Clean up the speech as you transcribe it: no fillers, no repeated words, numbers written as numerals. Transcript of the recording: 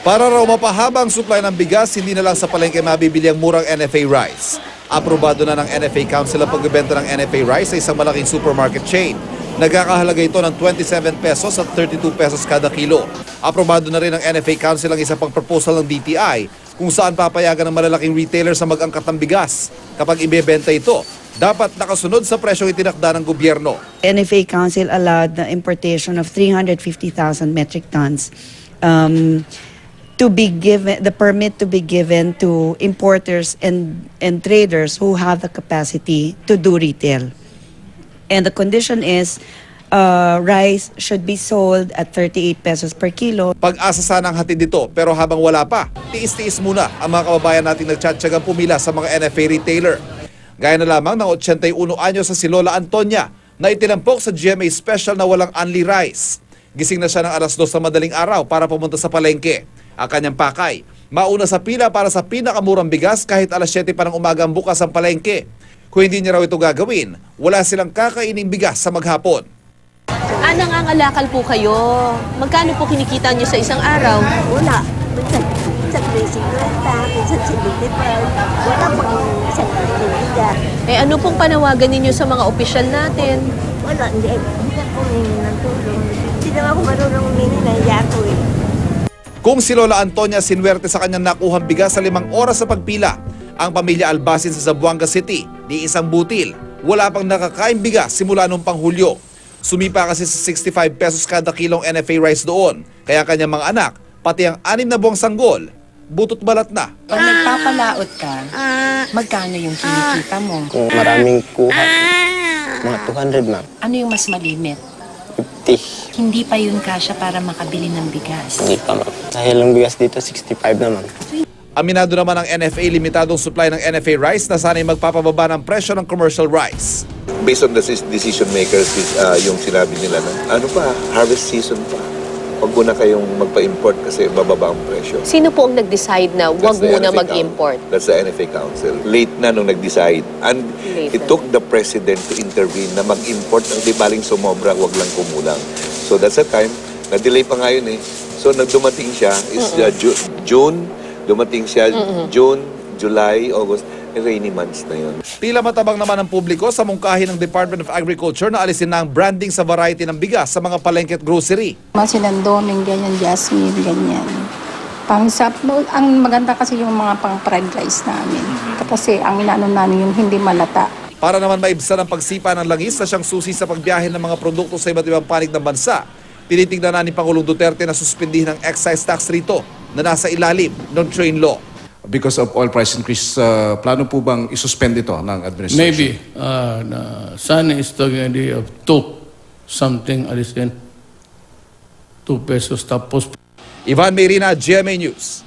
Para raw mapahabang supply ng bigas, hindi na lang sa palengke mabibili ang murang NFA rice. Aprobado na ng NFA Council ang pagbebenta ng NFA rice sa isang malaking supermarket chain. Nagkakahalaga ito ng 27 pesos at 32 pesos kada kilo. Aprobado na rin ng NFA Council ang isa pang proposal ng DTI kung saan papayagan ng malalaking retailer sa mag-angkat ng bigas. Kapag ibebenta ito, dapat nakasunod sa presyong itinakda ng gobyerno. NFA Council allowed the importation of 350,000 metric tons to be given, the permit to be given to importers and traders who have the capacity to do retail. And the condition is rice should be sold at 38 pesos per kilo. Pag-asa sanang hatid dito pero habang wala pa, tiis-tiis muna ang mga kababayan nating nagtsatsagang pumila sa mga NFA retailer. Gaya na lamang ng 81 anyos sa si Lola Antonia na itinampok sa GMA Special na walang only rice. Gising na siya ng alas 2 sa madaling araw para pumunta sa palengke. Ang kanyang pakay, mauna sa pila para sa pinakamurang bigas kahit alas 7 pa ng umagang bukas ang palengke. Kung hindi niya raw ito gagawin, wala silang kakaining bigas sa maghapon. Nangangalakal po kayo. Magkano po kinikita niyo sa isang araw? Wala. Minsan 350, minsan 75. Wala pang isang bigas. Ano pong panawagan ninyo sa mga opisyal natin? Wala, hindi ako humingi ng tulong. Hindi naman ako marunong humingi na yako eh. Kung si Lola Antonia sinwerte sa kanyang nakuhang bigas sa 5 oras sa pagpila, ang pamilya Albasin sa Zamboanga City, di isang butil, wala pang nakakain bigas simula noong Panghulyo. Sumipa kasi sa 65 pesos kada kilong NFA rice doon, kaya kanyang mga anak, pati ang 6 na buwang sanggol, butot balat na. Pag nagpapalaot ka, magkano yung kinikita mo? Kung maraming kuha, mga 200 ma'am. Ano yung mas malimit? 50. Hindi pa yun kasya para makabili ng bigas. Hindi pa ma'am. Dahil ang bigas dito, 65 na ma'am. Aminado naman ng NFA limitadong supply ng NFA rice na sana'y magpapababa ng presyo ng commercial rice. Based on the decision makers, yung sinabi nila na ano pa, harvest season pa. Huwag muna kayong magpa-import kasi bababa ang presyo. Sino po ang nag-decide na huwag muna mag-import? That's the NFA Council. Late na nung nag-decide. And it took the President to intervene na mag-import ng di baling sumobra, huwag lang kumulang. So that's the time, na-delay pa nga yun eh. So nagdumating siya, is June, dumating siya June, July, August, rainy months na yun. Tila matabang naman ang publiko sa mungkahi ng Department of Agriculture na alisin na ang branding sa variety ng bigas sa mga palengke at grocery. Sinandoming, ganyan, jasmine, ganyan. Ang maganda kasi yung mga pang-fried rice namin. Kasi ang inaano namin yung hindi malata. Para naman maibsan ang pagsipa ng langis na siyang susi sa pagbiyahe ng mga produkto sa iba't ibang panig ng bansa, tinitingnan na ni Pangulong Duterte na suspindihin ang excise tax rito na nasa ilalim ng train law. Because of oil price increase, plano po bang isuspend ito ng administration? Maybe. Sana is talking idea of 2 something alisin. 2 pesos tapos. Ivan Mayrina, GMA News.